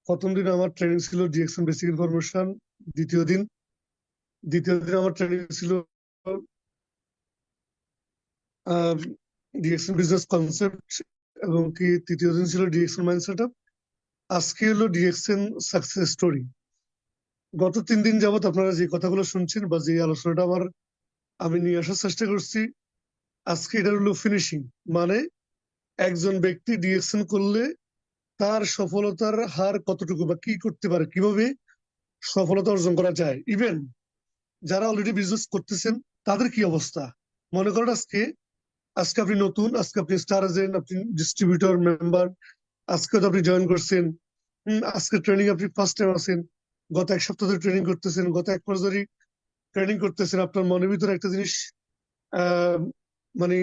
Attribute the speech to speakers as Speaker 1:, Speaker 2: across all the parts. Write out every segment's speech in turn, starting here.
Speaker 1: প্রথম দিন আমার ট্রেনিং ছিল ডিএক্সএন বেসিক ইনফরমেশন। দ্বিতীয় দিন দ্বিতীয় দিন আমার ট্রেনিং ছিল ডিএক্সএন বিজনেস কনসেপ্ট, এবং কি তৃতীয় দিন ছিল ডিএক্সএন মাইন্ড সেট আপ। আজকে হলো ডিএক্সএন সাকসেস স্টোরি। গত 3 দিন যাবত আপনারা যে কথাগুলো শুনছেন বা যে আলোচনাটা আমি নিয়ে আসার চেষ্টা করছি, আজকে এটা হলো ফিনিশিং। মানে একজন ব্যক্তি ডিএক্সএন করলে তার সফলতার হার কতটুকু বা কি করতে পারে, কিভাবে সফলতা অর্জন করা যায়। ইভেন যারা অলরেডি বিজনেস করতেছেন তাদের কি অবস্থা। মনে করেন আজকে আজকে আপনি নতুন, আজকে আপনি স্টার এজেন্ট, আপনি ডিস্ট্রিবিউটর মেম্বার, আজকে তো আপনি জয়েন করছেন। আজকে ট্রেনিং আপনি ফার্স্ট টাইম আছেন। গত 1 সপ্তাহ ধরে ট্রেনিং করতেছেন, গত 1 মাস ধরে ট্রেনিং করতেছেন। আপনার মনের ভিতরে একটা জিনিস আহ মানে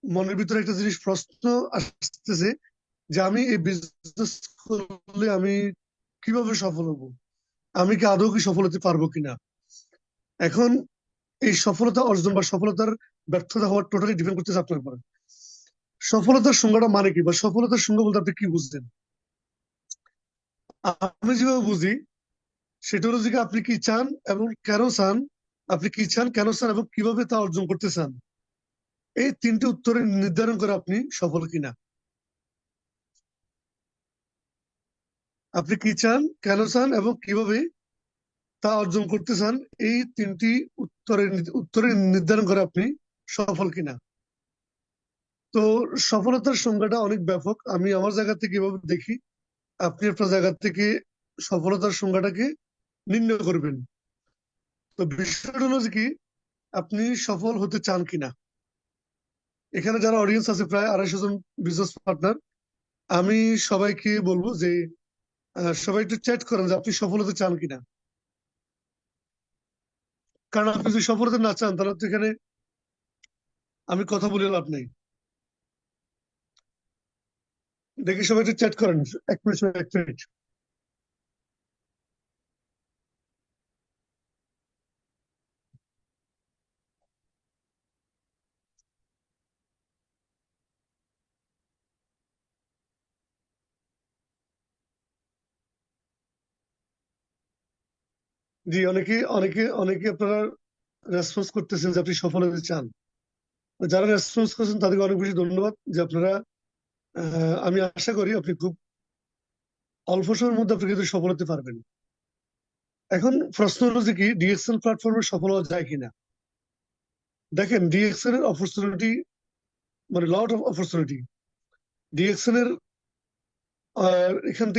Speaker 1: মনের ভিতরে একটা জিনিস প্রশ্ন আসতেছে যে আমি এই বিজনেস করলে আমি কিভাবে সফল হব, আমি কি আদৌ কি সফল হতে পারবো কিনা। এখন এই সফলতা অর্জন বা সফলতার ব্যর্থতা হওয়ার টোটালি ডিপেন্ড করতেছে আপনার উপর। সফলতার সংজ্ঞাটা মানে কি, বা সফলতার সংজ্ঞা বলতে আপনি কি বুঝছেন। আমি যেভাবে বুঝি সেটা হলো যে আপনি কি চান এবং কেন চান, আপনি কি চান, কেন চান এবং কিভাবে তা অর্জন করতে চান। এই 3টে উত্তরে নির্ধারণ করে আপনি সফল কিনা। আপনি কি চান, কেন চান এবং কিভাবে তা অর্জন করতে চান, এই 3টি উত্তরে নির্ধারণ করে আপনি সফল কিনা। তো সফলতার সংজ্ঞাটা অনেক ব্যাপক। আমি আমার জায়গা থেকে এভাবে দেখি, আপনি আপনার জায়গা থেকে সফলতার সংজ্ঞাটাকে নির্ণয় করবেন। তো বিষয়টা হলো যে কি, আপনি সফল হতে চান কিনা। এখানে যারা অডিয়েন্স আছে প্রায় 250 জন বিজনেস পার্টনার, আমি সবাইকে বলবো যে সবাই একটু চ্যাট করেন যে আপনি সফল হতে চান কিনা। কারণ আপনি যদি সফল হতে না চান তাহলে তো এখানে আমি কথা বলে লাভ নেই। দেখি সবাই একটু চ্যাট করেন। 1 মিনিট, 1 মিনিট। জি, অনেকে অনেকে অনেকে আপনারা রেসপন্স করতেছেন যে আপনি সফল হতে চান। যারা রেসপন্স করছেন তাদেরকে অনেক বেশি ধন্যবাদ যে আপনারা আমি আশা করি আপনি খুব অল্প সময়ের মধ্যে আপনি কিন্তু সফল হতে পারবেন। এখন প্রশ্ন হলো যে কি, ডিএক্সএল প্ল্যাটফর্মে সফল হওয়া যায় কিনা। দেখেন, ডিএক্সএল এর অপরচুনিটি মানে লট অফ অপরচুনিটি। ডিএক্সএল এর এখান থেকে